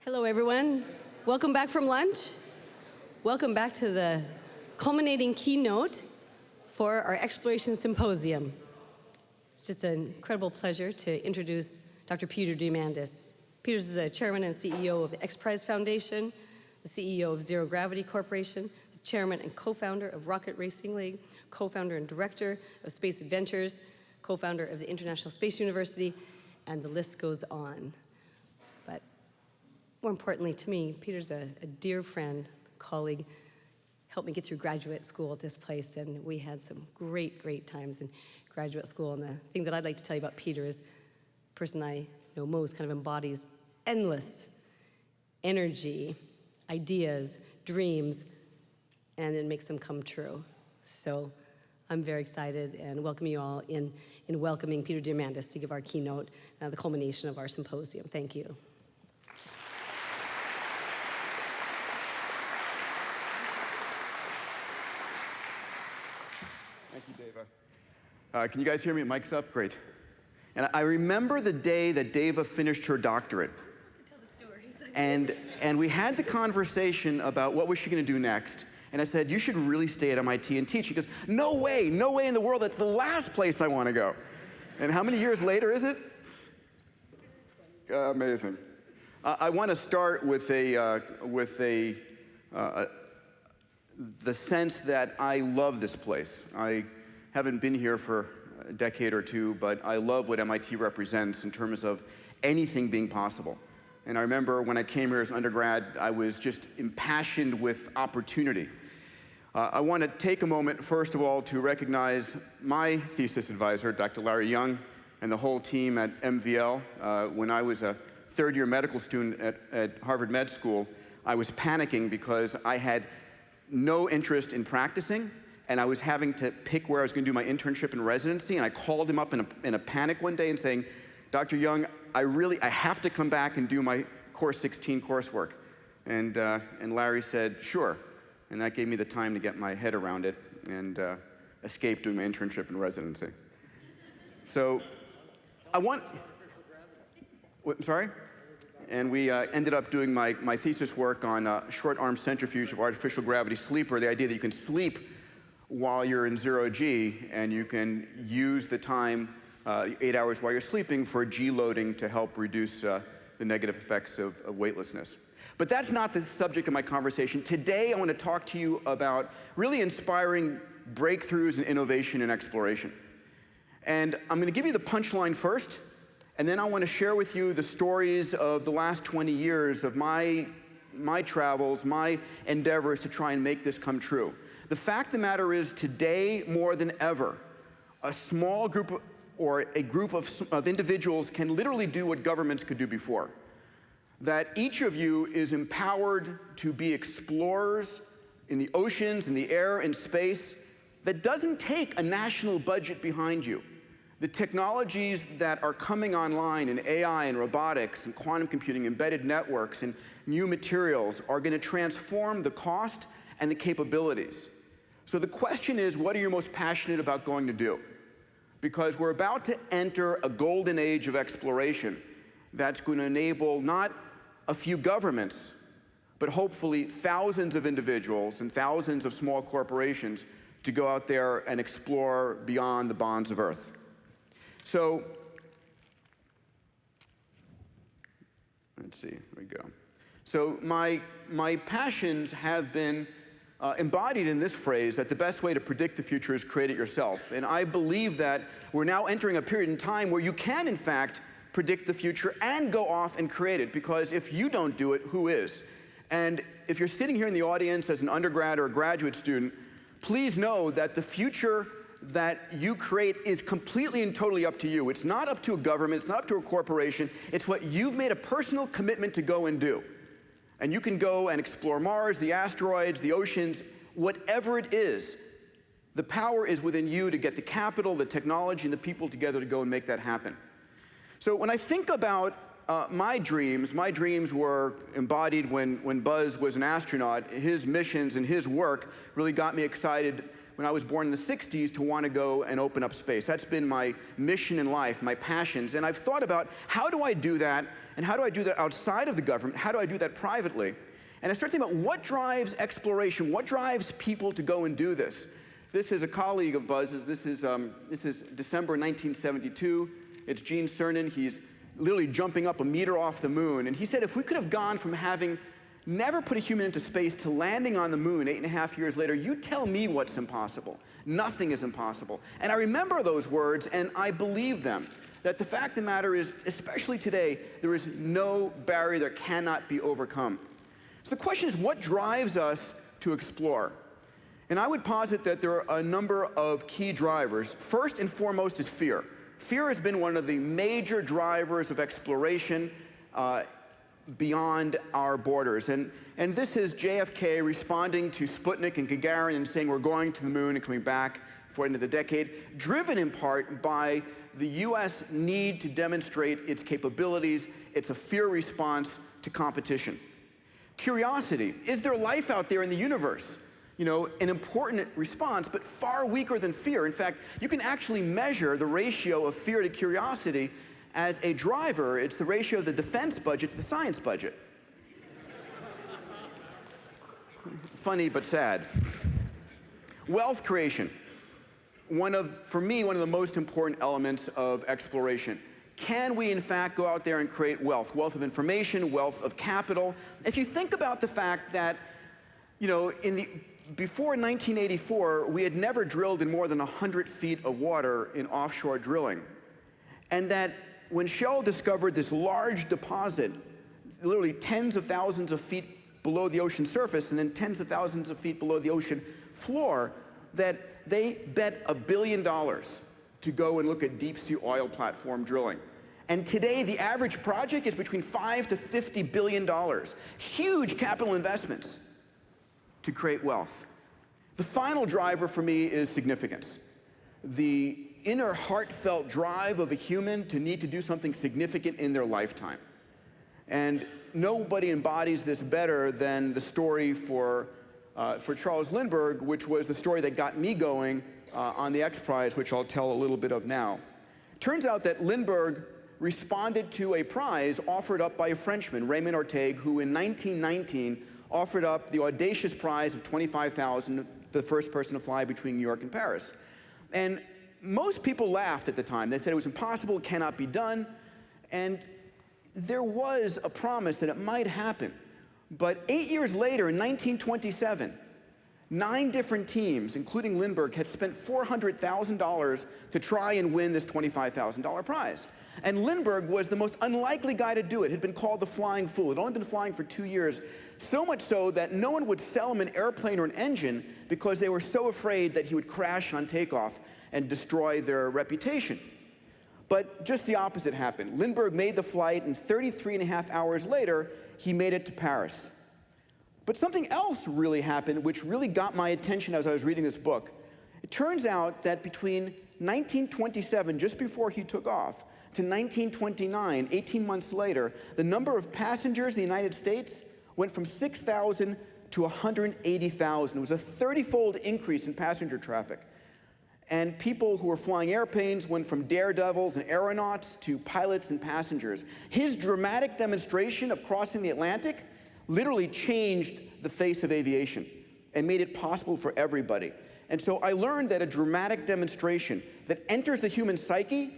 Hello, everyone. Welcome back from lunch. Welcome back to the culminating keynote for our Exploration Symposium. It's just an incredible pleasure to introduce Dr. Peter Diamandis. Peter is the chairman and CEO of the XPrize Foundation, the CEO of Zero Gravity Corporation, the chairman and co-founder of Rocket Racing League, co-founder and director of Space Adventures, co-founder of the International Space University, and the list goes on. But more importantly to me, Peter's a dear friend, colleague, helped me get through graduate school at this place, and we had some great times in graduate school. And the thing that I'd like to tell you about Peter is the person I know most kind of embodies endless energy, ideas, dreams, and it makes them come true. So I'm very excited and welcome you all in welcoming Peter Diamandis to give our keynote, the culmination of our symposium. Thank you. Thank you, Deva. Can you guys hear me? Mic's up? Great. And I remember the day that Deva finished her doctorate. And we had the conversation about what was she going to do next. And I said, you should really stay at MIT and teach. She goes, no way in the world. That's the last place I want to go. And how many years later is it? Amazing. I want to start with the sense that I love this place. I haven't been here for a decade or two, but I love what MIT represents in terms of anything being possible. And I remember when I came here as an undergrad, I was just impassioned with opportunity. I want to take a moment, first of all, to recognize my thesis advisor, Dr. Larry Young, and the whole team at MVL. When I was a third-year medical student at Harvard Med School, I was panicking because I had no interest in practicing, and I was having to pick where I was going to do my internship and residency, and I called him up in a panic one day and saying, Dr. Young, I have to come back and do my Course 16 coursework. And Larry said, sure. And that gave me the time to get my head around it and escape doing my internship and residency. So sorry? And we ended up doing my thesis work on short-arm centrifuge of artificial gravity sleeper, the idea that you can sleep while you're in ZeroG, and you can use the time, 8 hours while you're sleeping, for G-loading to help reduce the negative effects of weightlessness. But that's not the subject of my conversation. Today, I want to talk to you about really inspiring breakthroughs in innovation and exploration. And I'm going to give you the punchline first, and then I want to share with you the stories of the last 20 years of my travels, my endeavors to try and make this come true. The fact of the matter is, today more than ever, a small group or a group of individuals can literally do what governments could do before. That each of you is empowered to be explorers in the oceans, in the air, in space. That doesn't take a national budget behind you. The technologies that are coming online in AI and robotics and quantum computing, embedded networks and new materials are going to transform the cost and the capabilities. So the question is, what are you most passionate about going to do? Because we're about to enter a golden age of exploration that's going to enable not a few governments, but hopefully thousands of individuals and thousands of small corporations to go out there and explore beyond the bonds of Earth. So, let's see, here we go. So my passions have been embodied in this phrase that the best way to predict the future is create it yourself. And I believe that we're now entering a period in time where you can, in fact, predict the future and go off and create it, because if you don't do it, who is? And if you're sitting here in the audience as an undergrad or a graduate student, please know that the future that you create is completely and totally up to you. It's not up to a government, it's not up to a corporation, it's what you've made a personal commitment to go and do. And you can go and explore Mars, the asteroids, the oceans, whatever it is. The power is within you to get the capital, the technology, and the people together to go and make that happen. So when I think about my dreams were embodied when Buzz was an astronaut. His missions and his work really got me excited when I was born in the 60s to want to go and open up space. That's been my mission in life, my passions. And I've thought about how do I do that, and how do I do that outside of the government? How do I do that privately? And I started thinking about what drives exploration, what drives people to go and do this. This is a colleague of Buzz's. This is December 1972. It's Gene Cernan. He's literally jumping up a meter off the moon. And he said if we could have gone from having never put a human into space to landing on the moon 8.5 years later, you tell me what's impossible. Nothing is impossible. And I remember those words, and I believe them. That the fact of the matter is, especially today, there is no barrier that cannot be overcome. So the question is, what drives us to explore? And I would posit that there are a number of key drivers. First and foremost is fear. Fear has been one of the major drivers of exploration beyond our borders. And this is JFK responding to Sputnik and Gagarin and saying we're going to the moon and coming back before the end of the decade, driven in part by the US need to demonstrate its capabilities. It's a fear response to competition. Curiosity. Is there life out there in the universe? You know, an important response, but far weaker than fear. In fact, you can actually measure the ratio of fear to curiosity as a driver. It's the ratio of the defense budget to the science budget. Funny, but sad. Wealth creation. For me, one of the most important elements of exploration. Can we, in fact, go out there and create wealth? Wealth of information, wealth of capital. If you think about the fact that, you know, before 1984, we had never drilled in more than 100 feet of water in offshore drilling. And that when Shell discovered this large deposit, literally tens of thousands of feet below the ocean surface and then tens of thousands of feet below the ocean floor, that they bet $1 billion to go and look at deep sea oil platform drilling. And today, the average project is between $5 to $50 billion. Huge capital investments to create wealth. The final driver for me is significance. The inner heartfelt drive of a human to need to do something significant in their lifetime. And nobody embodies this better than the story for Charles Lindbergh, which was the story that got me going on the XPrize, which I'll tell a little bit of now. Turns out that Lindbergh responded to a prize offered up by a Frenchman, Raymond Ortegue, who in 1919 offered up the audacious prize of $25,000 for the first person to fly between New York and Paris. And most people laughed at the time. They said it was impossible, it cannot be done. And there was a promise that it might happen. But 8 years later, in 1927, 9 different teams, including Lindbergh, had spent $400,000 to try and win this $25,000 prize. And Lindbergh was the most unlikely guy to do it. Had been called the flying fool. Had only been flying for 2 years. So much so that no one would sell him an airplane or an engine because they were so afraid that he would crash on takeoff and destroy their reputation. But just the opposite happened. Lindbergh made the flight, and 33.5 hours later, he made it to Paris. But something else really happened, which really got my attention as I was reading this book. It turns out that between 1927, just before he took off, to 1929, 18 months later, the number of passengers in the United States went from 6,000 to 180,000. It was a 30-fold increase in passenger traffic. And people who were flying airplanes went from daredevils and aeronauts to pilots and passengers. His dramatic demonstration of crossing the Atlantic literally changed the face of aviation and made it possible for everybody. And so I learned that a dramatic demonstration that enters the human psyche,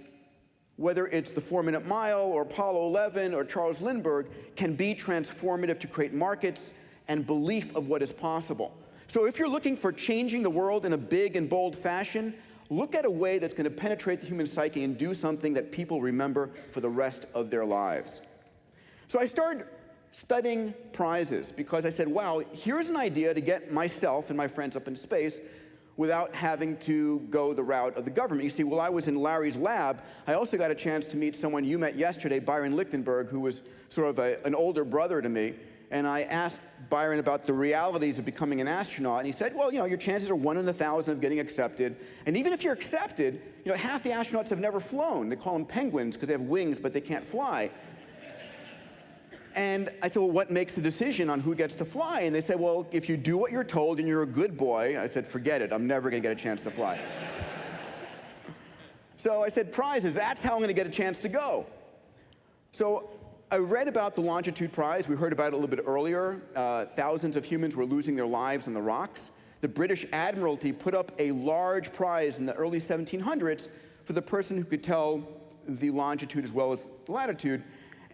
whether it's the 4-minute mile or Apollo 11 or Charles Lindbergh, can be transformative to create markets and belief of what is possible. So if you're looking for changing the world in a big and bold fashion, look at a way that's going to penetrate the human psyche and do something that people remember for the rest of their lives. So I started studying prizes because I said, wow, here's an idea to get myself and my friends up in space without having to go the route of the government. You see, while I was in Larry's lab, I also got a chance to meet someone you met yesterday, Byron Lichtenberg, who was sort of an older brother to me. And I asked Byron about the realities of becoming an astronaut, and he said, well, you know, your chances are 1 in 1,000 of getting accepted. And even if you're accepted, you know, half the astronauts have never flown. They call them penguins because they have wings, but they can't fly. And I said, well, what makes the decision on who gets to fly? And they said, well, if you do what you're told and you're a good boy. I said, forget it. I'm never going to get a chance to fly. So I said, prizes, that's how I'm going to get a chance to go. So I read about the Longitude Prize. We heard about it a little bit earlier. Thousands of humans were losing their lives on the rocks. The British Admiralty put up a large prize in the early 1700s for the person who could tell the longitude as well as the latitude.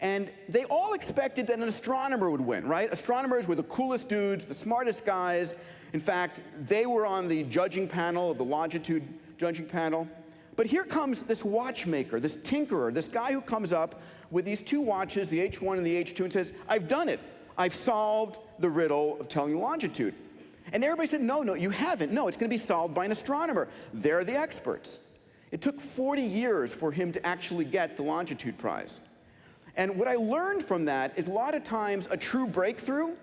And they all expected that an astronomer would win, right? Astronomers were the coolest dudes, the smartest guys. In fact, they were on the judging panel, of the longitude judging panel. But here comes this watchmaker, this tinkerer, this guy who comes up with these two watches, the H1 and the H2, and says, I've done it. I've solved the riddle of telling longitude. And everybody said, no, you haven't. No, it's going to be solved by an astronomer. They're the experts. It took 40 years for him to actually get the Longitude Prize. And what I learned from that is a lot of times a true breakthrough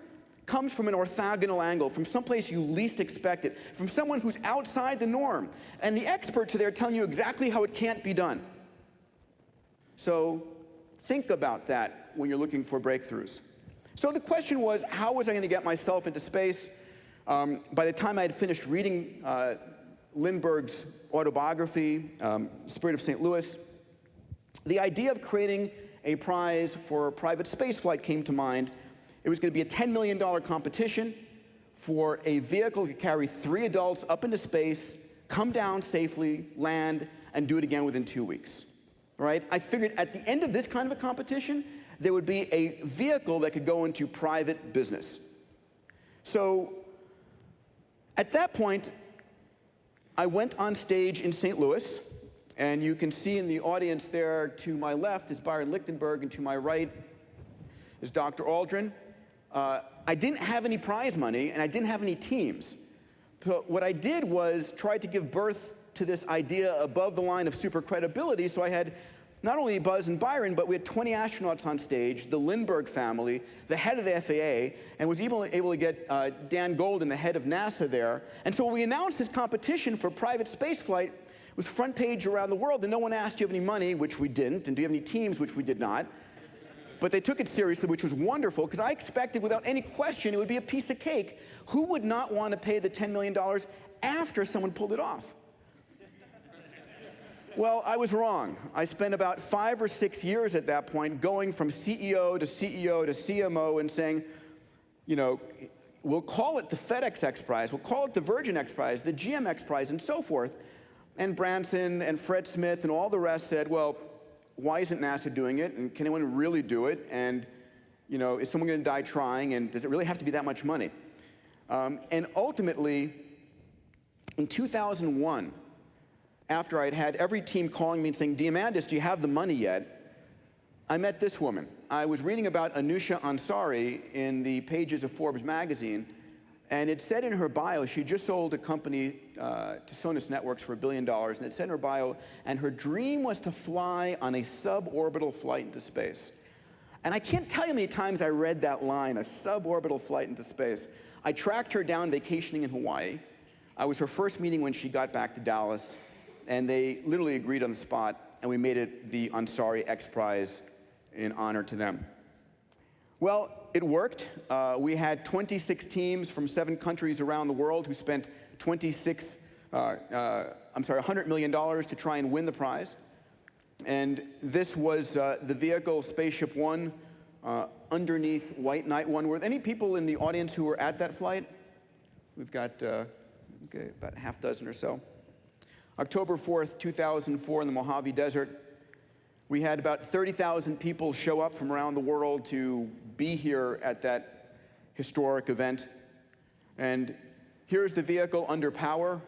comes from an orthogonal angle, from someplace you least expect it, from someone who's outside the norm. And the experts are there telling you exactly how it can't be done. So think about that when you're looking for breakthroughs. So the question was, how was I going to get myself into space? By the time I had finished reading Lindbergh's autobiography, Spirit of St. Louis, the idea of creating a prize for private spaceflight came to mind. It was going to be a $10 million competition for a vehicle that could carry 3 adults up into space, come down safely, land, and do it again within 2 weeks. Right? I figured at the end of this kind of a competition, there would be a vehicle that could go into private business. So at that point, I went on stage in St. Louis. And you can see in the audience there, to my left is Byron Lichtenberg, and to my right is Dr. Aldrin. I didn't have any prize money, and I didn't have any teams. So what I did was try to give birth to this idea above the line of super credibility. So I had not only Buzz and Byron, but we had 20 astronauts on stage, the Lindbergh family, the head of the FAA, and was able to get Dan Golden, the head of NASA, there. And so when we announced this competition for private spaceflight, it was front page around the world, and no one asked, do you have any money, which we didn't, and do you have any teams, which we did not. But they took it seriously, which was wonderful, because I expected without any question it would be a piece of cake. Who would not want to pay the $10 million after someone pulled it off? Well, I was wrong. I spent about 5 or 6 years at that point going from CEO to CMO and saying, you know, we'll call it the FedEx XPrize, we'll call it the Virgin XPrize, the GM XPrize, and so forth. And Branson and Fred Smith and all the rest said, well, why isn't NASA doing it? And can anyone really do it? And, you know, is someone going to die trying? And does it really have to be that much money? And ultimately, in 2001, after I'd had every team calling me and saying, Diamandis, do you have the money yet? I met this woman. I was reading about Anousheh Ansari in the pages of Forbes magazine. And it said in her bio, she just sold a company to Sonos Networks for $1 billion, and it said in her bio, and her dream was to fly on a suborbital flight into space. And I can't tell you how many times I read that line, a suborbital flight into space. I tracked her down vacationing in Hawaii. I was her first meeting when she got back to Dallas, and they literally agreed on the spot, and we made it the Ansari XPrize in honor to them. Well, it worked. We had 26 teams from 7 countries around the world who spent $100 million to try and win the prize. And this was the vehicle, Spaceship One, underneath White Knight One. Were there any people in the audience who were at that flight? We've got about a half dozen or so. October 4th, 2004, in the Mojave Desert, we had about 30,000 people show up from around the world to be here at that historic event. And here's the vehicle under power,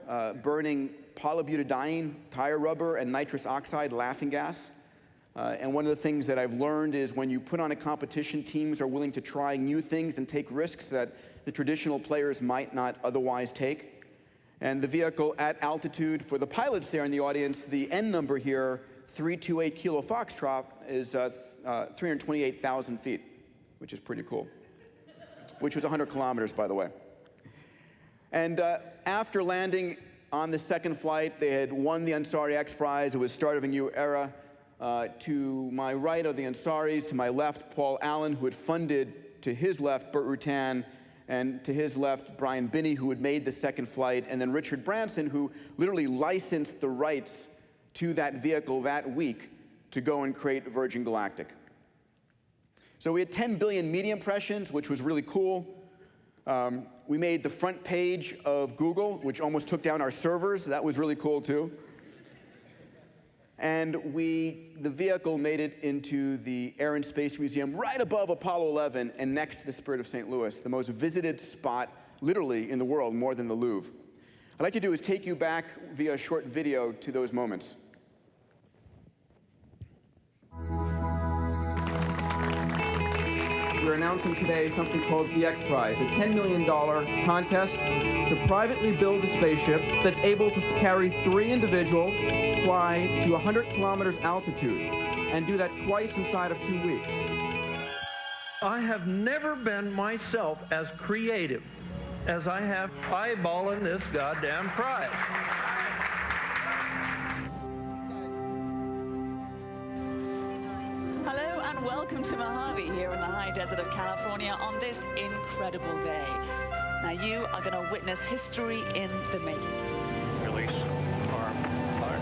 burning polybutadiene, tire rubber, and nitrous oxide laughing gas. And one of the things that I've learned is when you put on a competition, teams are willing to try new things and take risks that the traditional players might not otherwise take. And the vehicle at altitude, for the pilots there in the audience, the N number here, 328 Kilo Foxtrot, is 328,000 feet, which is pretty cool, which was 100 kilometers, by the way. And after landing on the second flight, they had won the Ansari XPrize. It was the start of a new era. To my right are the Ansaris, to my left, Paul Allen, who had funded, to his left, Burt Rutan, and to his left, Brian Binney, who had made the second flight, and then Richard Branson, who literally licensed the rights to that vehicle that week to go and create Virgin Galactic. So we had 10 billion media impressions, which was really cool. We made the front page of Google, which almost took down our servers. That was really cool, too. And the vehicle made it into the Air and Space Museum right above Apollo 11 and next to the Spirit of St. Louis, the most visited spot, literally, in the world, more than the Louvre. What I'd like to do is take you back via a short video to those moments. We're announcing today something called the XPrize, a $10 million contest to privately build a spaceship that's able to carry 3 individuals, fly to 100 kilometers altitude, and do that twice inside of 2 weeks. I have never been myself as creative as I have eyeballing this goddamn prize. Hello and welcome to Mojave here in the high desert of California on this incredible day. Now you are going to witness history in the making. Release. Arm. Fire.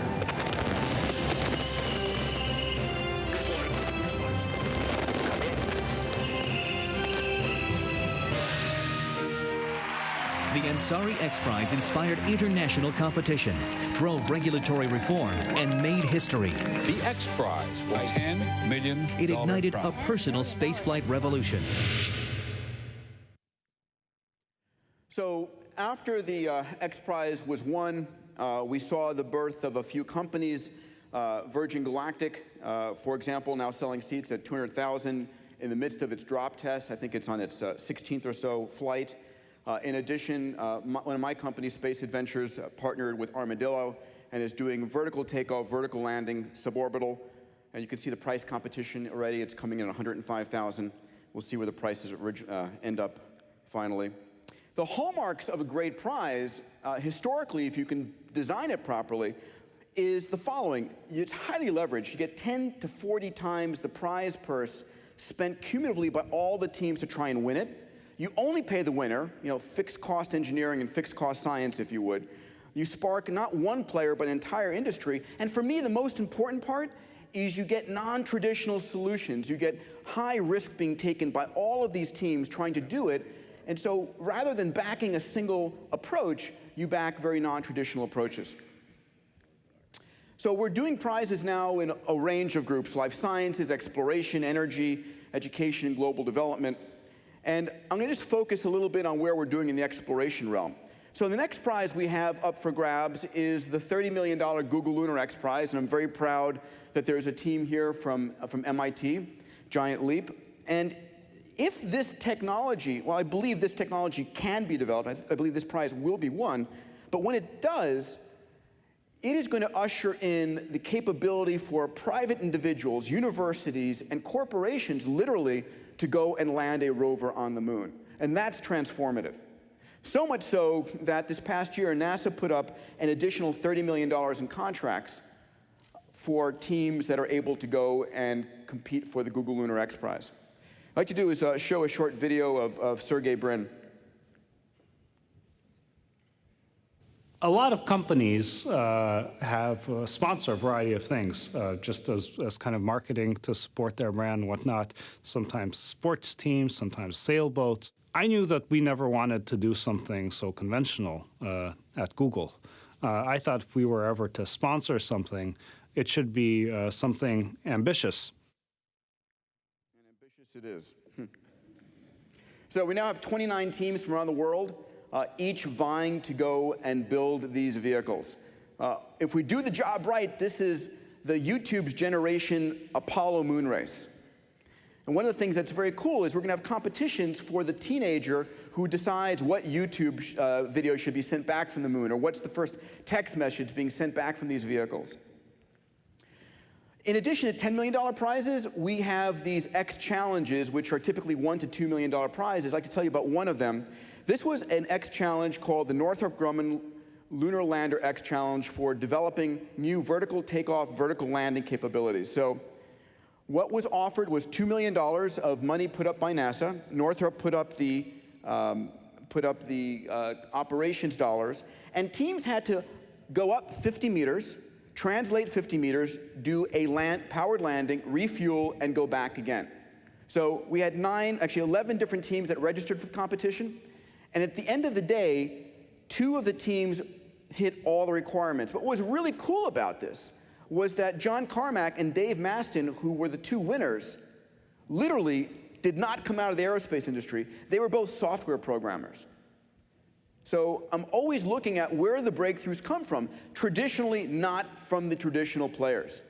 The Ansari XPrize inspired international competition, drove regulatory reform, and made history. The XPrize for $10 million. It ignited a personal spaceflight revolution. So after the XPrize was won, we saw the birth of a few companies. Virgin Galactic, for example, now selling seats at $200,000 in the midst of its drop test. I think it's on its 16th or so flight. In addition, one of my companies, Space Adventures, partnered with Armadillo and is doing vertical takeoff, vertical landing, suborbital. And you can see the price competition already. It's coming in at $105,000. We'll see where the prices end up finally. The hallmarks of a great prize, historically, if you can design it properly, is the following. It's highly leveraged. You get 10 to 40 times the prize purse spent cumulatively by all the teams to try and win it. You only pay the winner, fixed cost engineering and fixed cost science, if you would. You spark not one player, but an entire industry. And for me, the most important part is you get non-traditional solutions. You get high risk being taken by all of these teams trying to do it. And so rather than backing a single approach, you back very non-traditional approaches. So we're doing prizes now in a range of groups: life sciences, exploration, energy, education, global development. And I'm going to just focus a little bit on where we're doing in the exploration realm. So the next prize we have up for grabs is the $30 million Google Lunar XPrize, and I'm very proud that there's a team here from MIT, Giant Leap. And if this technology, well, I believe this technology can be developed. I believe this prize will be won. But when it does, it is going to usher in the capability for private individuals, universities, and corporations, literally, to go and land a rover on the moon. And that's transformative. So much so that this past year, NASA put up an additional $30 million in contracts for teams that are able to go and compete for the Google Lunar XPrize. What I'd like to do is show a short video of Sergey Brin. A lot of companies have sponsor a variety of things, just as kind of marketing to support their brand and whatnot. Sometimes sports teams, sometimes sailboats. I knew that we never wanted to do something so conventional at Google. I thought if we were ever to sponsor something, it should be something ambitious. And ambitious it is. So we now have 29 teams from around the world, each vying to go and build these vehicles. If we do the job right, this is the YouTube's generation Apollo moon race. And one of the things that's very cool is we're going to have competitions for the teenager who decides what YouTube video should be sent back from the moon, or what's the first text message being sent back from these vehicles. In addition to $10 million prizes, we have these X challenges, which are typically $1 to $2 million prizes. I'd like to tell you about one of them. This was an X challenge called the Northrop Grumman Lunar Lander X Challenge for developing new vertical takeoff, vertical landing capabilities. So what was offered was $2 million of money put up by NASA. Northrop put up the operations dollars, and teams had to go up 50 meters, translate 50 meters, do a powered landing, refuel, and go back again. So we had 11 different teams that registered for the competition, and at the end of the day, 2 of the teams hit all the requirements. But what was really cool about this was that John Carmack and Dave Mastin, who were the 2 winners, literally did not come out of the aerospace industry. They were both software programmers. So I'm always looking at where the breakthroughs come from, traditionally not from the traditional players.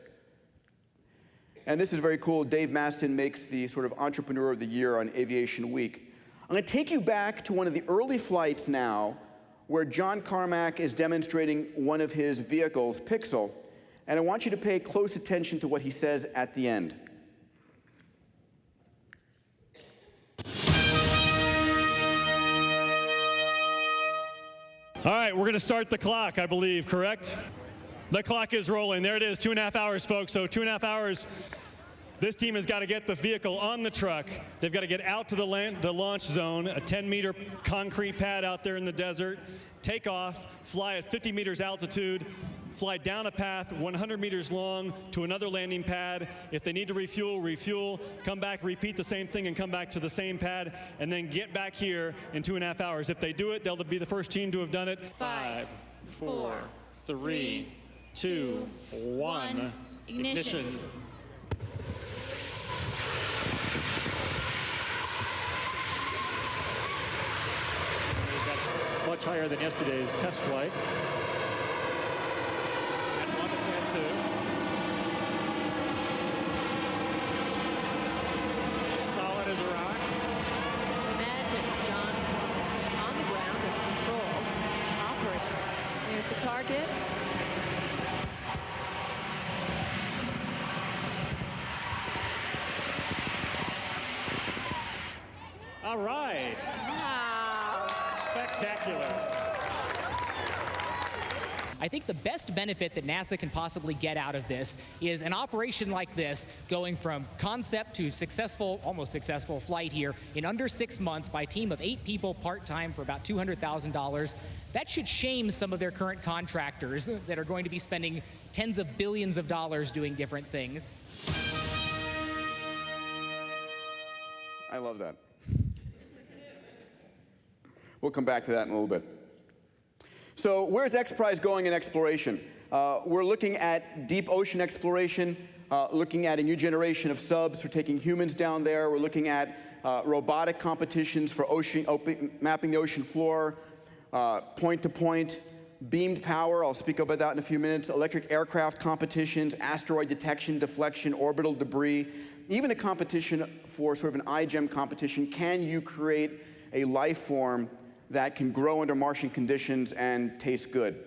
And this is very cool. Dave Mastin makes the sort of Entrepreneur of the Year on Aviation Week. I'm going to take you back to one of the early flights now where John Carmack is demonstrating one of his vehicles, Pixel, and I want you to pay close attention to what he says at the end. All right, we're going to start the clock, I believe, correct? The clock is rolling. There it is, 2.5 hours, folks. So 2.5 hours. This team has got to get the vehicle on the truck. They've got to get out to the launch zone, a 10-meter concrete pad out there in the desert, take off, fly at 50 meters altitude, fly down a path 100 meters long to another landing pad. If they need to refuel, come back, repeat the same thing, and come back to the same pad, and then get back here in 2.5 hours. If they do it, they'll be the first team to have done it. 5, 4, 3, 2, 1, ignition. Much higher than yesterday's test flight. And 1 and 2. Solid as a rock. Imagine John on the ground at the controls, operating. There's the target. All right. Wow. Spectacular. I think the best benefit that NASA can possibly get out of this is an operation like this going from concept to successful, almost successful flight here in under 6 months by a team of 8 people part-time for about $200,000. That should shame some of their current contractors that are going to be spending tens of billions of dollars doing different things. I love that. We'll come back to that in a little bit. So where's XPrize going in exploration? We're looking at deep ocean exploration, looking at a new generation of subs for taking humans down there. We're looking at robotic competitions for mapping the ocean floor, point-to-point, beamed power. I'll speak about that in a few minutes. Electric aircraft competitions, asteroid detection, deflection, orbital debris, even a competition for sort of an iGEM competition. Can you create a life form that can grow under Martian conditions and taste good?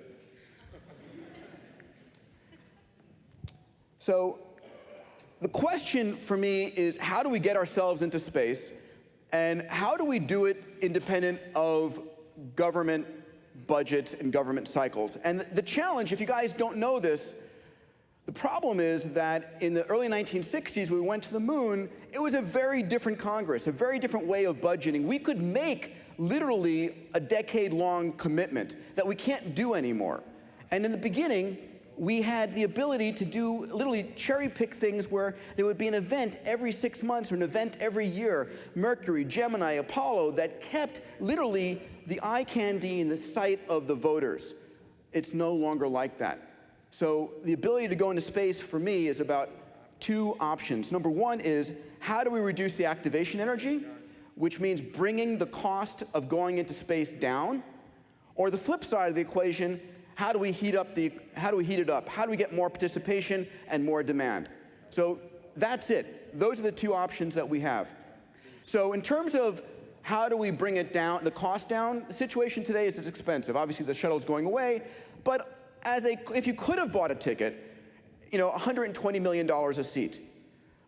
So the question for me is, how do we get ourselves into space, and how do we do it independent of government budgets and government cycles? And the challenge, if you guys don't know this, the problem is that in the early 1960s, when we went to the moon, it was a very different Congress, a very different way of budgeting. We could make literally a decade-long commitment that we can't do anymore. And in the beginning, we had the ability to do literally cherry-pick things where there would be an event every 6 months or an event every year, Mercury, Gemini, Apollo, that kept literally the eye candy in the sight of the voters. It's no longer like that. So the ability to go into space for me is about 2 options. Number 1 is, how do we reduce the activation energy, which means bringing the cost of going into space down? Or the flip side of the equation, how do we heat it up? How do we get more participation and more demand? So that's it. Those are the 2 options that we have. So in terms of how do we bring it down, the cost down, the situation today is it's expensive. Obviously the shuttle's going away, but if you could have bought a ticket, $120 million a seat.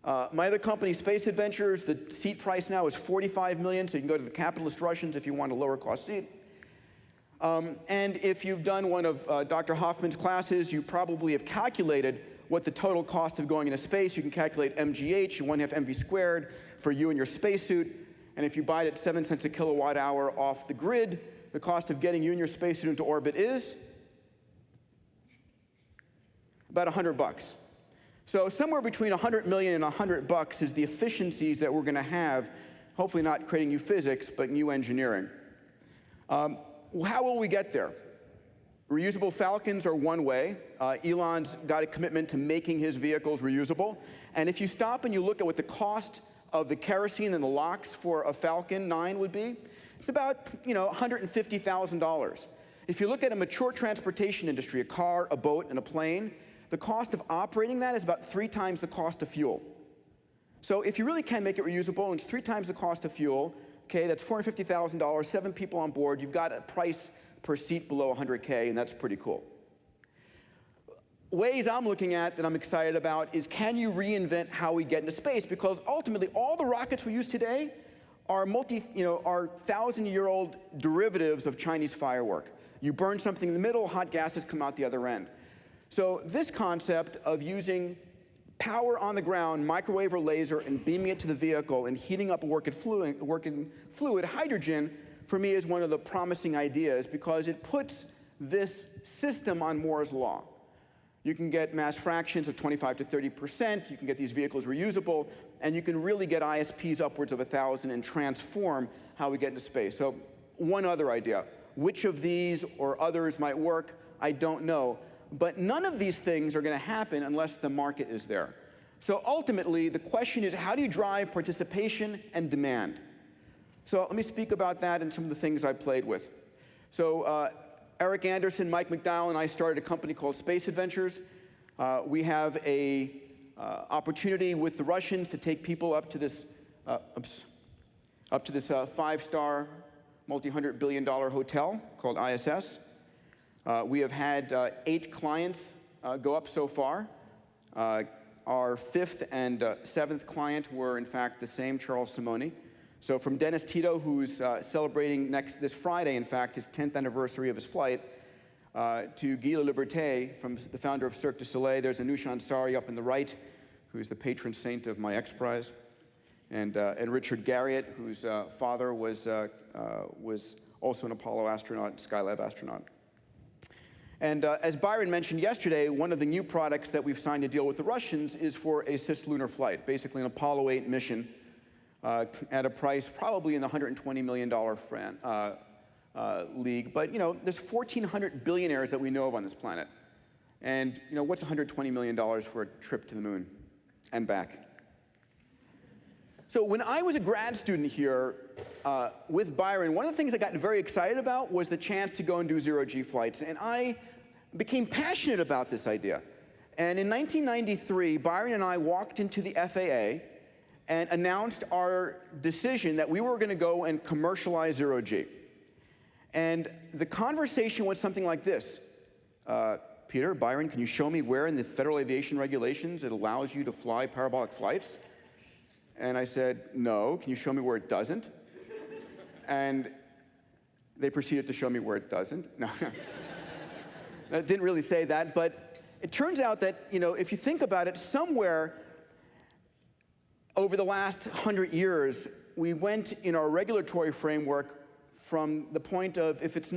My other company, Space Adventures, the seat price now is $45 million, so you can go to the capitalist Russians if you want a lower cost seat. And if you've done one of Dr. Hoffman's classes, you probably have calculated what the total cost of going into space. You can calculate MGH, 1/2 mv squared, for you and your spacesuit. And if you buy it at 7 cents a kilowatt hour off the grid, the cost of getting you and your spacesuit into orbit is about $100. So somewhere between 100 million and $100 is the efficiencies that we're going to have, hopefully not creating new physics, but new engineering. How will we get there? Reusable Falcons are one way. Elon's got a commitment to making his vehicles reusable. And if you stop and you look at what the cost of the kerosene and the LOX for a Falcon 9 would be, it's about $150,000. If you look at a mature transportation industry, a car, a boat, and a plane, the cost of operating that is about 3 times the cost of fuel. So if you really can make it reusable, and it's 3 times the cost of fuel, okay, that's $450,000, 7 people on board, you've got a price per seat below $100K, and that's pretty cool. Ways I'm looking at that I'm excited about is, can you reinvent how we get into space? Because ultimately, all the rockets we use today are are 1,000-year-old derivatives of Chinese firework. You burn something in the middle, hot gases come out the other end. So this concept of using power on the ground, microwave or laser, and beaming it to the vehicle and heating up a working fluid, hydrogen, for me is one of the promising ideas because it puts this system on Moore's law. You can get mass fractions of 25 to 30%, you can get these vehicles reusable, and you can really get ISPs upwards of 1,000 and transform how we get into space. So one other idea. Which of these or others might work, I don't know. But none of these things are going to happen unless the market is there. So ultimately, the question is, how do you drive participation and demand? So let me speak about that and some of the things I played with. So Eric Anderson, Mike McDowell, and I started a company called Space Adventures. We have a opportunity with the Russians to take people up to this 5-star, multi-$100 billion hotel called ISS. We have had 8 clients go up so far. Our 5th and 7th client were, in fact, the same Charles Simoni. So from Dennis Tito, who's celebrating this Friday, in fact, his 10th anniversary of his flight, to Guy Liberté, from the founder of Cirque du Soleil. There's Anush Ansari up in the right, who's the patron saint of my XPrize. And Richard Garriott, whose father was also an Apollo astronaut, Skylab astronaut. And as Byron mentioned yesterday, one of the new products that we've signed a deal with the Russians is for a cislunar flight, basically an Apollo 8 mission at a price probably in the $120 million league. But there's 1,400 billionaires that we know of on this planet. And what's $120 million for a trip to the moon and back? So when I was a grad student here with Byron, one of the things I got very excited about was the chance to go and do ZeroG flights. And I became passionate about this idea. And in 1993, Byron and I walked into the FAA and announced our decision that we were going to go and commercialize ZeroG. And the conversation went something like this. Peter, Byron, can you show me where in the Federal Aviation Regulations it allows you to fly parabolic flights? And I said, no. Can you show me where it doesn't? And they proceeded to show me where it doesn't. No, I didn't really say that. But it turns out that, if you think about it, somewhere over the last 100 years, we went in our regulatory framework from the point of if it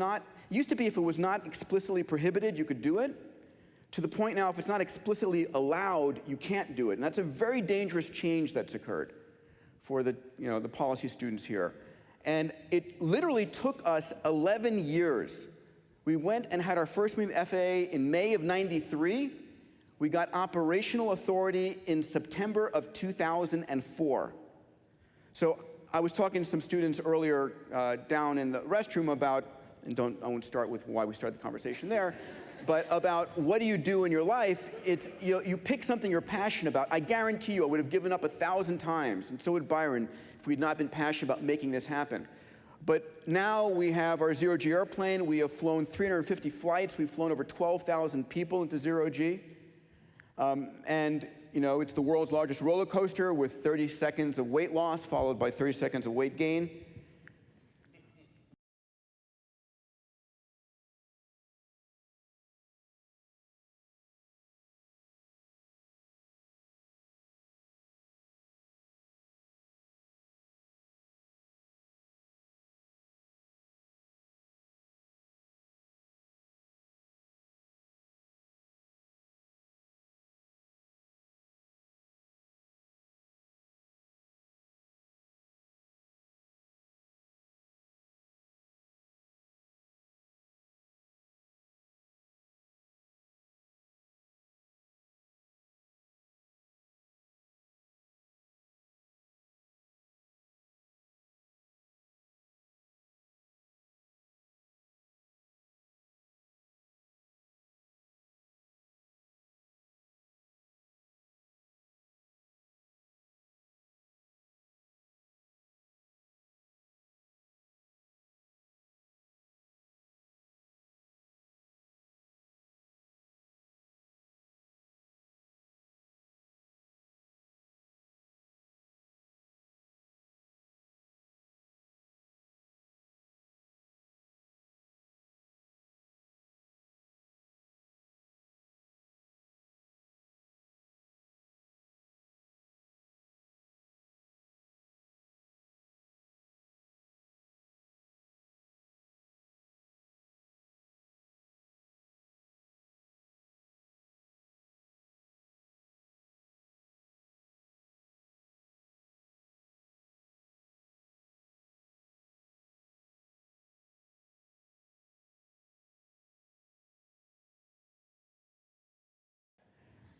was not explicitly prohibited, you could do it, to the point now, if it's not explicitly allowed, you can't do it. And that's a very dangerous change that's occurred for the policy students here. And it literally took us 11 years. We went and had our first meeting with the FAA in May of '93. We got operational authority in September of 2004. So I was talking to some students earlier down in the restroom about, and I won't start with why we started the conversation there, but about what do you do in your life. It's, you pick something you're passionate about. I guarantee you I would have given up 1,000 times, and so would Byron, if we'd not been passionate about making this happen. But now we have our ZeroG airplane. We have flown 350 flights. We've flown over 12,000 people into ZeroG. And it's the world's largest roller coaster with 30 seconds of weight loss followed by 30 seconds of weight gain.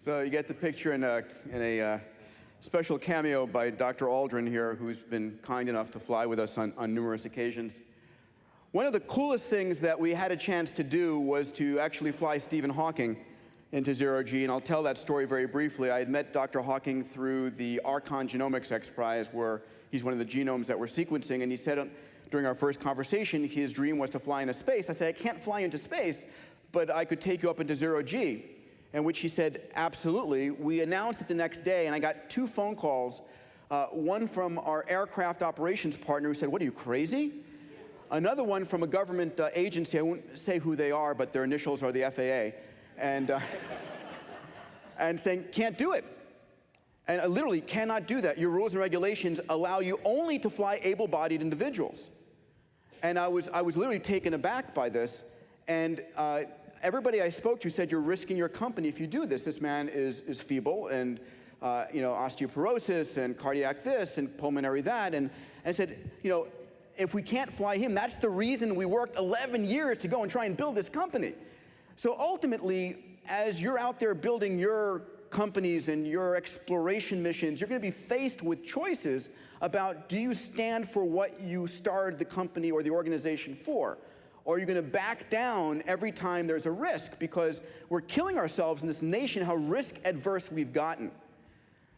So you get the picture in a special cameo by Dr. Aldrin here, who's been kind enough to fly with us on numerous occasions. One of the coolest things that we had a chance to do was to actually fly Stephen Hawking into ZeroG, and I'll tell that story very briefly. I had met Dr. Hawking through the Archon Genomics XPrize, where he's one of the genomes that we're sequencing, and he said during our first conversation his dream was to fly into space. I said, I can't fly into space, but I could take you up into ZeroG, in which he said, absolutely. We announced it the next day, and I got 2 phone calls, one from our aircraft operations partner who said, what are you, crazy? Another one from a government agency, I won't say who they are, but their initials are the FAA, and saying, can't do it. And I literally cannot do that. Your rules and regulations allow you only to fly able-bodied individuals. And I was literally taken aback by this. And everybody I spoke to said, you're risking your company if you do this. This man is feeble, and osteoporosis, and cardiac this, and pulmonary that. And I said, if we can't fly him, that's the reason we worked 11 years to go and try and build this company. So ultimately, as you're out there building your companies and your exploration missions, you're going to be faced with choices about, do you stand for what you started the company or the organization for? Or are you going to back down every time there's a risk? Because we're killing ourselves in this nation, how risk adverse we've gotten.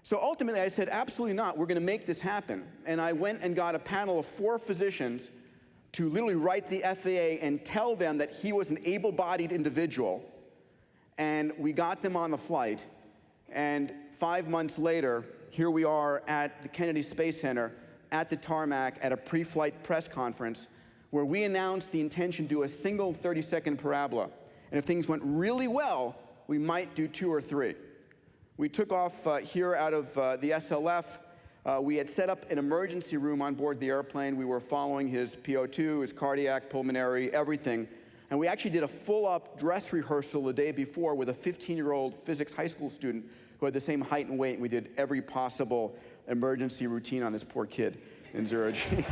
So ultimately, I said, absolutely not. We're going to make this happen. And I went and got a panel of 4 physicians to literally write the FAA and tell them that he was an able-bodied individual. And we got them on the flight. And 5 months later, here we are at the Kennedy Space Center, at the tarmac, at a pre-flight press conference, where we announced the intention to do a single 30-second parabola. And if things went really well, we might do 2 or 3. We took off here out of the SLF. We had set up an emergency room on board the airplane. We were following his PO2, his cardiac, pulmonary, everything. And we actually did a full-up dress rehearsal the day before with a 15-year-old physics high school student who had the same height and weight, and we did every possible emergency routine on this poor kid in ZeroG.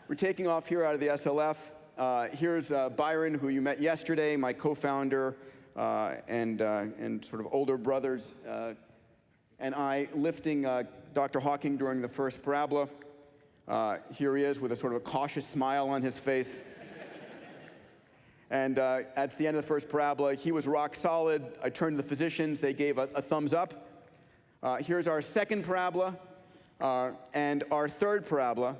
We're taking off here out of the SLF. Here's Byron, who you met yesterday, my co-founder, and sort of older brothers, and I lifting Dr. Hawking during the first parabola. Here he is with a sort of a cautious smile on his face. And at the end of the first parabola, he was rock solid. I turned to the physicians. They gave a thumbs up. Here's our second parabola and our third parabola.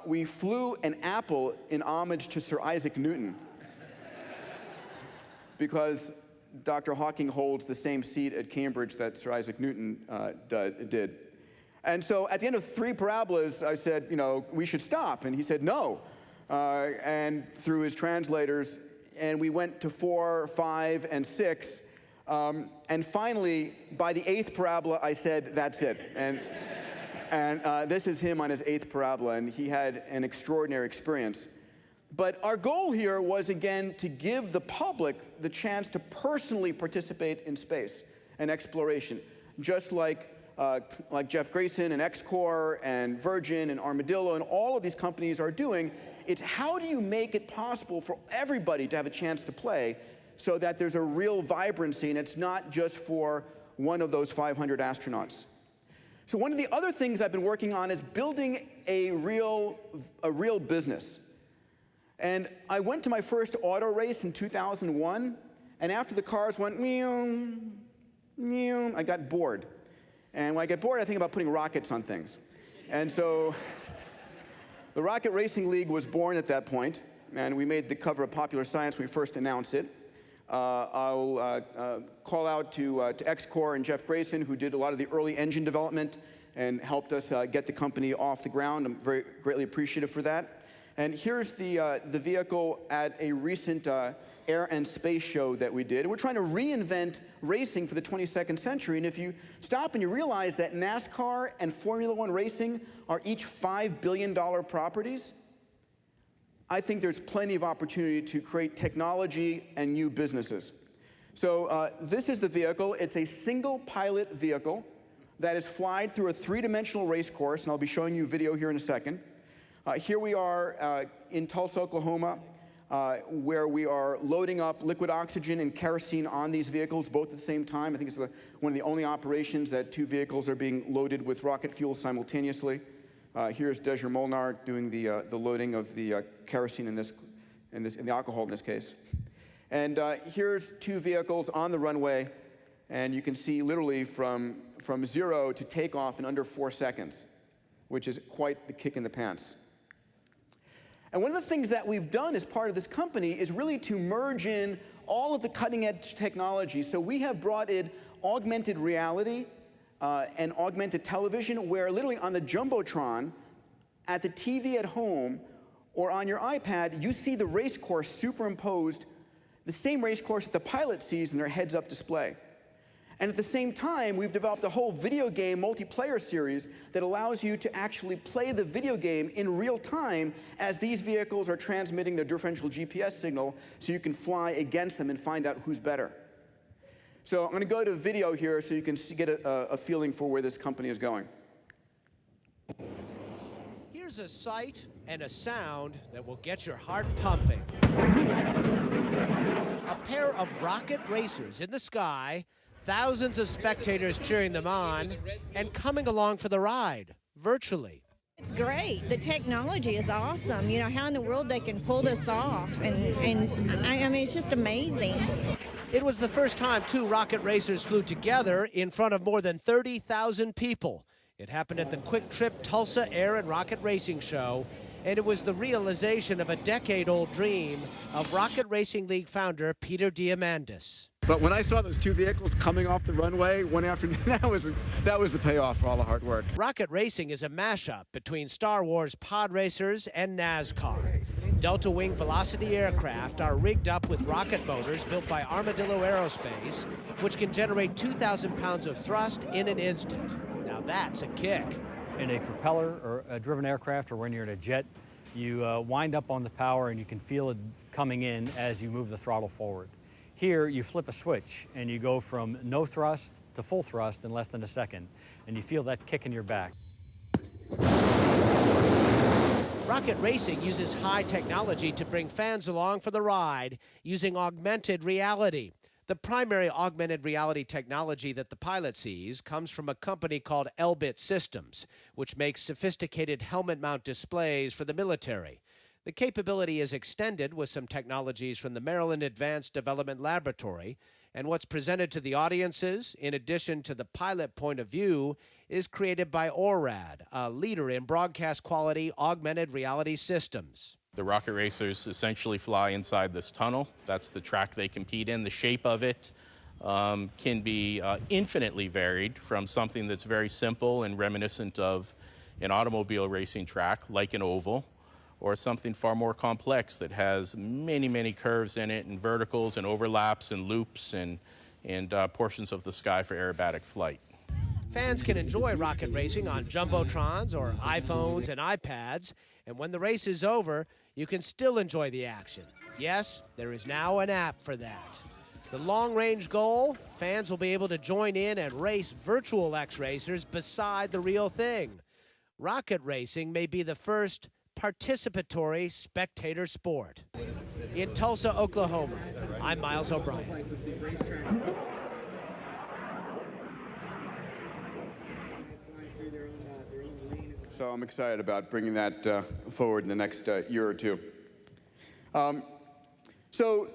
We flew an apple in homage to Sir Isaac Newton because Dr. Hawking holds the same seat at Cambridge that Sir Isaac Newton did. And so at the end of 3 parabolas, I said, we should stop. And he said, no. And through his translators, and we went to 4, 5, and 6. And finally, by the 8th parabola, I said, that's it. And this is him on his 8th parabola, and he had an extraordinary experience. But our goal here was, again, to give the public the chance to personally participate in space and exploration, just like Jeff Grayson and XCore and Virgin and Armadillo and all of these companies are doing. It's how do you make it possible for everybody to have a chance to play so that there's a real vibrancy and it's not just for one of those 500 astronauts. So one of the other things I've been working on is building a real business. And I went to my first auto race in 2001, and after the cars went meow, meow, I got bored. And when I get bored, I think about putting rockets on things. And so the Rocket Racing League was born at that point, and we made the cover of Popular Science when we first announced it. I'll call out to XCore and Jeff Grayson, who did a lot of the early engine development and helped us get the company off the ground. I'm very greatly appreciative for that. And here's the vehicle at a recent air and space show that we did. We're trying to reinvent racing for the 22nd century. And if you stop and you realize that NASCAR and Formula One racing are each $5 billion properties, I think there's plenty of opportunity to create technology and new businesses. So this is the vehicle. It's a single pilot vehicle that is flied through a 3-dimensional race course, and I'll be showing you a video here in a second. Here we are in Tulsa, Oklahoma. where we are loading up liquid oxygen and kerosene on these vehicles both at the same time. I think it's one of the only operations that 2 vehicles are being loaded with rocket fuel simultaneously. Here's Deja Molnar doing the loading of the kerosene in the alcohol in this case. And here's 2 vehicles on the runway, and you can see literally from 0 to takeoff in under 4 seconds, which is quite the kick in the pants. And one of the things that we've done as part of this company is really to merge in all of the cutting-edge technology. So we have brought in augmented reality and augmented television, where literally on the Jumbotron, at the TV at home, or on your iPad, you see the race course superimposed, the same race course that the pilot sees in their heads-up display. And at the same time, we've developed a whole video game multiplayer series that allows you to actually play the video game in real time as these vehicles are transmitting their differential GPS signal, so you can fly against them and find out who's better. So I'm going to go to video here so you can get a feeling for where this company is going. Here's a sight and a sound that will get your heart pumping. A pair of rocket racers in the sky, thousands of spectators cheering them on, and coming along for the ride, virtually. It's great. The technology is awesome. You know, how in the world they can pull this off, and I mean, it's just amazing. It was the first time 2 rocket racers flew together in front of more than 30,000 people. It happened at the Quick Trip Tulsa Air and Rocket Racing Show, and it was the realization of a decade-old dream of Rocket Racing League founder Peter Diamandis. But when I saw those 2 vehicles coming off the runway one afternoon, that was the payoff for all the hard work. Rocket racing is a mashup between Star Wars pod racers and NASCAR. Delta Wing Velocity aircraft are rigged up with rocket motors built by Armadillo Aerospace, which can generate 2,000 pounds of thrust in an instant. Now that's a kick. In a propeller or a driven aircraft, or when you're in a jet, you wind up on the power and you can feel it coming in as you move the throttle forward. Here, you flip a switch and you go from no thrust to full thrust in less than a second, and you feel that kick in your back. Rocket racing uses high technology to bring fans along for the ride using augmented reality. The primary augmented reality technology that the pilot sees comes from a company called Elbit Systems, which makes sophisticated helmet mount displays for the military. The capability is extended with some technologies from the Maryland Advanced Development Laboratory, and what's presented to the audiences, in addition to the pilot point of view, is created by ORAD, a leader in broadcast quality augmented reality systems. The rocket racers essentially fly inside this tunnel. That's the track they compete in. The shape of it can be infinitely varied from something that's very simple and reminiscent of an automobile racing track, like an oval, or something far more complex that has many, many curves in it, and verticals and overlaps and loops and portions of the sky for aerobatic flight. Fans can enjoy rocket racing on Jumbotrons or iPhones and iPads, and when the race is over, you can still enjoy the action. Yes, there is now an app for that. The long-range goal, fans will be able to join in and race virtual X-racers beside the real thing. Rocket racing may be the first participatory spectator sport. In Tulsa, Oklahoma, I'm Miles O'Brien. So I'm excited about bringing that forward in the next year or two. So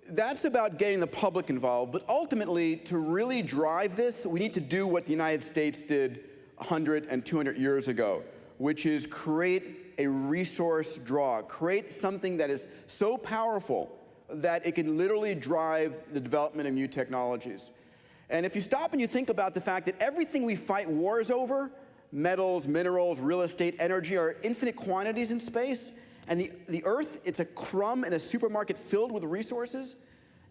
that's about getting the public involved, but ultimately, to really drive this, we need to do what the United States did 100 and 200 years ago, which is create a resource draw, create something that is so powerful that it can literally drive the development of new technologies. And if you stop and you think about the fact that everything we fight wars over, metals, minerals, real estate, energy, are infinite quantities in space, and the Earth, it's a crumb in a supermarket filled with resources,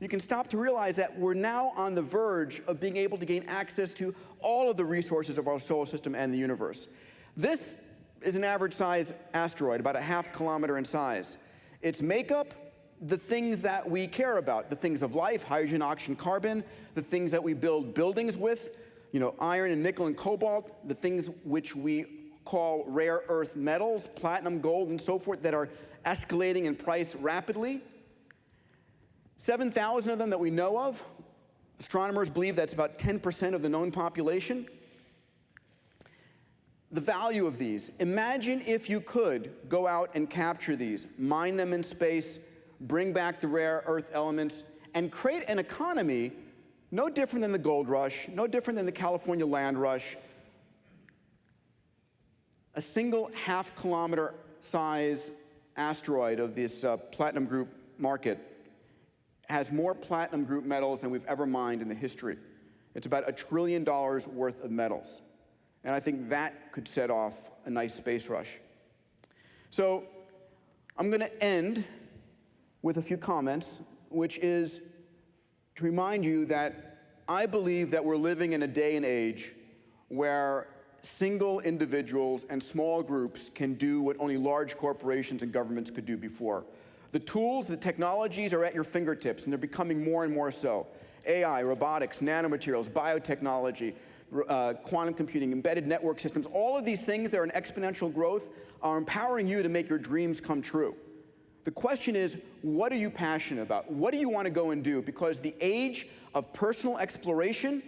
you can stop to realize that we're now on the verge of being able to gain access to all of the resources of our solar system and the universe. This is an average size asteroid, about a ½ kilometer in size. Its makeup, the things that we care about, the things of life, hydrogen, oxygen, carbon, the things that we build buildings with, iron and nickel and cobalt, the things which we call rare earth metals, platinum, gold, and so forth, that are escalating in price rapidly. 7,000 of them that we know of. Astronomers believe that's about 10% of the known population. The value of these. Imagine if you could go out and capture these, mine them in space, bring back the rare earth elements, and create an economy no different than the gold rush, no different than the California land rush. A single half-kilometer size asteroid of this platinum group market has more platinum group metals than we've ever mined in the history. It's about $1 trillion worth of metals. And I think that could set off a nice space rush. So I'm going to end with a few comments, which is to remind you that I believe that we're living in a day and age where single individuals and small groups can do what only large corporations and governments could do before. The tools, the technologies are at your fingertips, and they're becoming more and more so. AI, robotics, nanomaterials, biotechnology, quantum computing, embedded network systems, all of these things that are in exponential growth are empowering you to make your dreams come true. The question is, what are you passionate about? What do you want to go and do? Because the age of personal exploration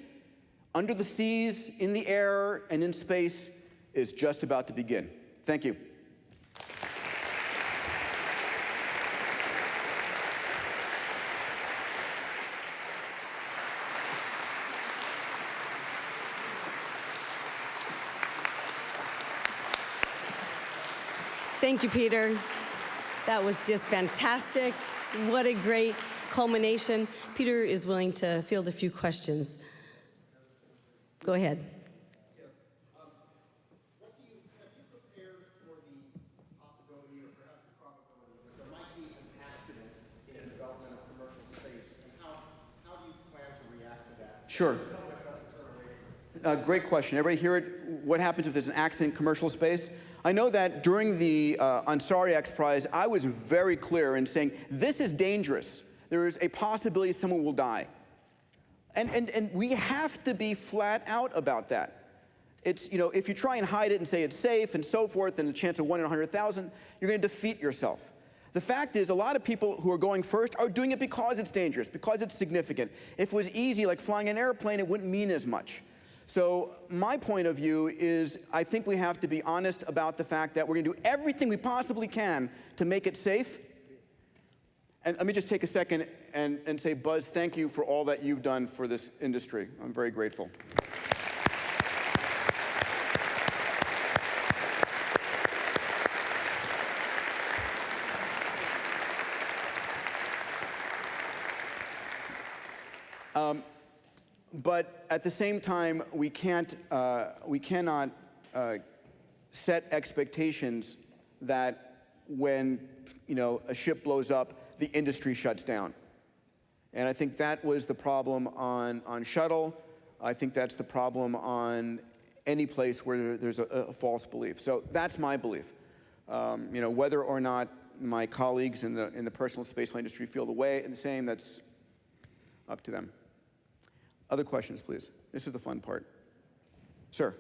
under the seas, in the air, and in space is just about to begin. Thank you. Thank you, Peter. That was just fantastic. What a great culmination. Peter is willing to field a few questions. Go ahead. Have you prepared for the possibility or perhaps the probability that there might be an accident in the development of commercial space? And how do you plan to react to that? Sure. Great question. Everybody hear it? What happens if there's an accident in commercial space? I know that during the Ansari XPrize, I was very clear in saying, this is dangerous. There is a possibility someone will die. And we have to be flat out about that. It's, you know, if you try and hide it and say it's safe and so forth, and a chance of 1 in 100,000, you're going to defeat yourself. The fact is, a lot of people who are going first are doing it because it's dangerous, because it's significant. If it was easy, like flying an airplane, it wouldn't mean as much. So my point of view is, I think we have to be honest about the fact that we're going to do everything we possibly can to make it safe. And let me just take a second and say, Buzz, thank you for all that you've done for this industry. I'm very grateful. But at the same time, we cannot set expectations that when, you know, a ship blows up, the industry shuts down. And I think that was the problem on shuttle. I think that's the problem on any place where there's a false belief. So that's my belief. You know, whether or not my colleagues in the personal spaceflight industry feel the same, that's up to them. Other questions, please. This is the fun part. Sir.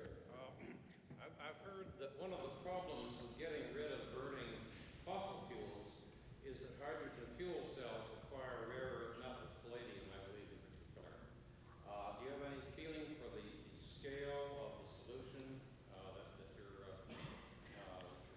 I've heard that one of the problems of getting rid of burning fossil fuels is that hydrogen fuel cells require rare earth metals, palladium, I believe, in particular. Do you have any feeling for the scale of the solution that your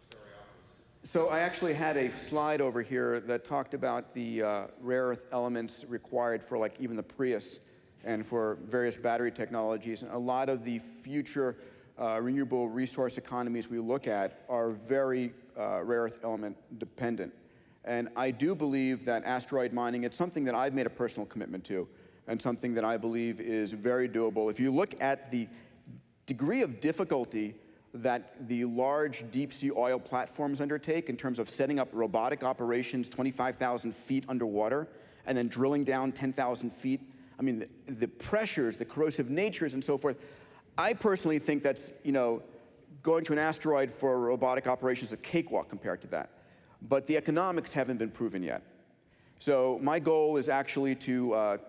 story offers? So I actually had a slide over here that talked about the rare earth elements required for, like, even the Prius and for various battery technologies. And a lot of the future renewable resource economies we look at are very rare earth element dependent. And I do believe that asteroid mining, it's something that I've made a personal commitment to, and something that I believe is very doable. If you look at the degree of difficulty that the large deep sea oil platforms undertake in terms of setting up robotic operations 25,000 feet underwater and then drilling down 10,000 feet, I mean, the pressures, the corrosive natures, and so forth. I personally think that's, you know, going to an asteroid for robotic operations is a cakewalk compared to that. But the economics haven't been proven yet. So my goal is actually to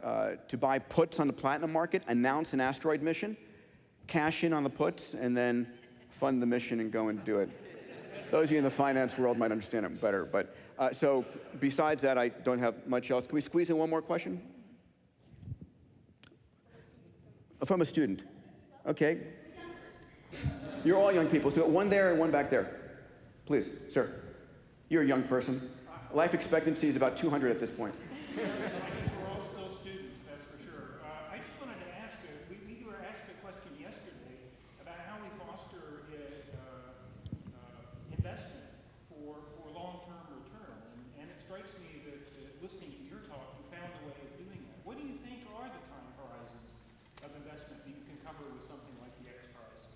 buy puts on the platinum market, announce an asteroid mission, cash in on the puts, and then fund the mission and go and do it. Those of you in the finance world might understand it better. But so besides that, I don't have much else. Can we squeeze in one more question? From a student. Okay. You're all young people. So one there and one back there. Please, sir. You're a young person. Life expectancy is about 200 at this point. I guess we're all still students, that's for sure. I just wanted to ask, we were asked a question yesterday about how we foster investment for long-term return. And it strikes me that listening to your talk, you found a way of doing that. What do you think are the time horizons of investment that you can cover with something like the XPrize?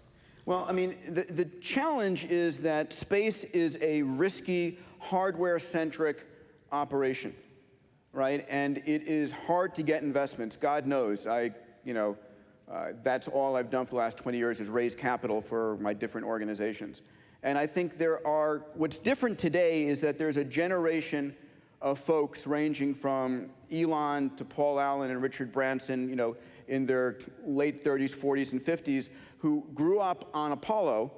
Well, I mean, the challenge is that space is a risky, hardware-centric operation, right? And it is hard to get investments. God knows, that's all I've done for the last 20 years is raise capital for my different organizations. And I think what's different today is that there's a generation of folks ranging from Elon to Paul Allen and Richard Branson, in their late 30s, 40s, and 50s, who grew up on Apollo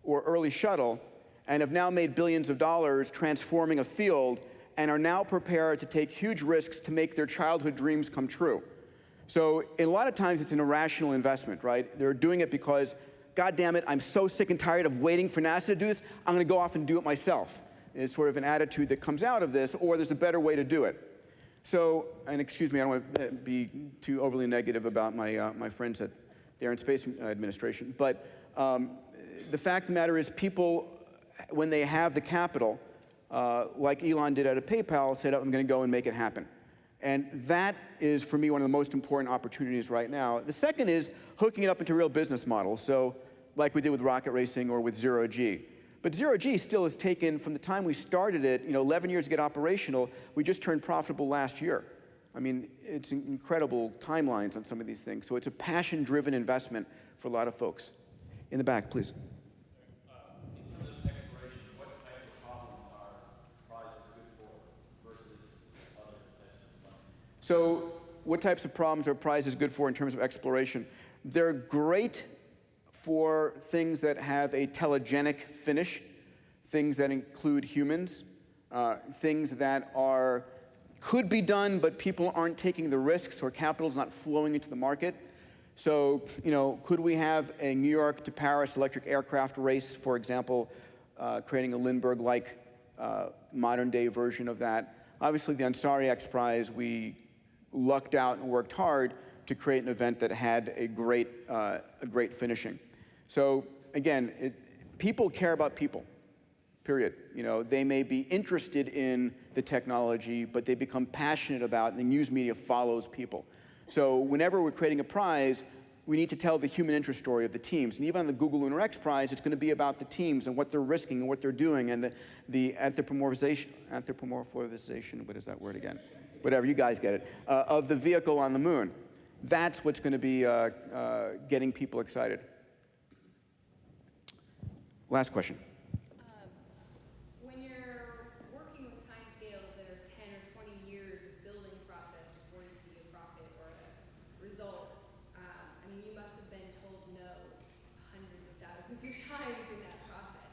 or early shuttle and have now made billions of dollars transforming a field and are now prepared to take huge risks to make their childhood dreams come true. So a lot of times it's an irrational investment, right? They're doing it because, God damn it, I'm so sick and tired of waiting for NASA to do this, I'm going to go off and do it myself. It's sort of an attitude that comes out of this, or there's a better way to do it. So, and excuse me, I don't want to be too overly negative about my friends at the Air and Space Administration, but the fact of the matter is people, when they have the capital, like Elon did out of PayPal, said, I'm going to go and make it happen. And that is, for me, one of the most important opportunities right now. The second is hooking it up into real business models, so like we did with rocket racing or with ZeroG. But ZeroG still has taken, from the time we started it, 11 years to get operational. We just turned profitable last year. I mean, it's incredible timelines on some of these things. So it's a passion-driven investment for a lot of folks. In the back, please. In terms of exploration, what type of problems are prizes good for versus other types of money? So what types of problems are prizes good for in terms of exploration? They're great for things that have a telegenic finish, things that include humans, things that could be done, but people aren't taking the risks or capital's not flowing into the market. So, could we have a New York to Paris electric aircraft race, for example, creating a Lindbergh-like modern-day version of that? Obviously, the Ansari XPrize, we lucked out and worked hard to create an event that had a great finishing. So again, people care about people, period. They may be interested in the technology, but they become passionate about it, and the news media follows people. So whenever we're creating a prize, we need to tell the human interest story of the teams. And even on the Google Lunar X Prize, it's going to be about the teams and what they're risking and what they're doing, and the anthropomorphization, what is that word again? Whatever, you guys get it, of the vehicle on the moon. That's what's going to be getting people excited. Last question. When you're working with timescales that are 10 or 20 years of building process before you see a profit or a result, you must have been told no hundreds of thousands of times in that process.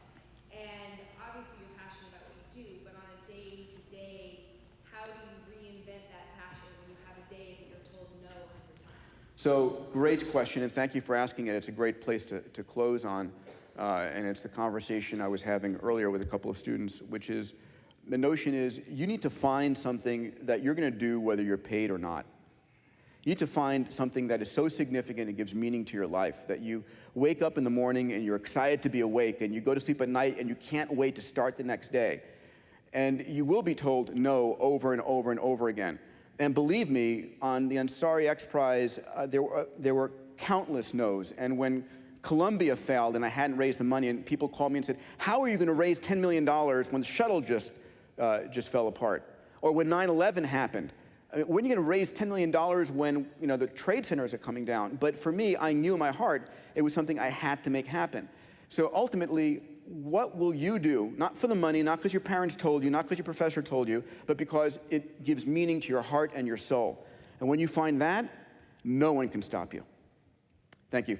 And obviously you're passionate about what you do, but on a day-to-day, how do you reinvent that passion when you have a day that you're told no 100 times? So great question, and thank you for asking it. It's a great place to close on. And it's the conversation I was having earlier with a couple of students, which is, the notion is you need to find something that you're going to do whether you're paid or not. You need to find something that is so significant it gives meaning to your life, that you wake up in the morning and you're excited to be awake, and you go to sleep at night and you can't wait to start the next day. And you will be told no over and over and over again. And believe me, on the Ansari XPrize, there were countless no's. And when Columbia failed and I hadn't raised the money, and people called me and said, how are you going to raise $10 million when the shuttle just fell apart? Or when 9/11 happened? When are you going to raise $10 million when the trade centers are coming down? But for me, I knew in my heart it was something I had to make happen. So ultimately, what will you do? Not for the money, not because your parents told you, not because your professor told you, but because it gives meaning to your heart and your soul. And when you find that, no one can stop you. Thank you.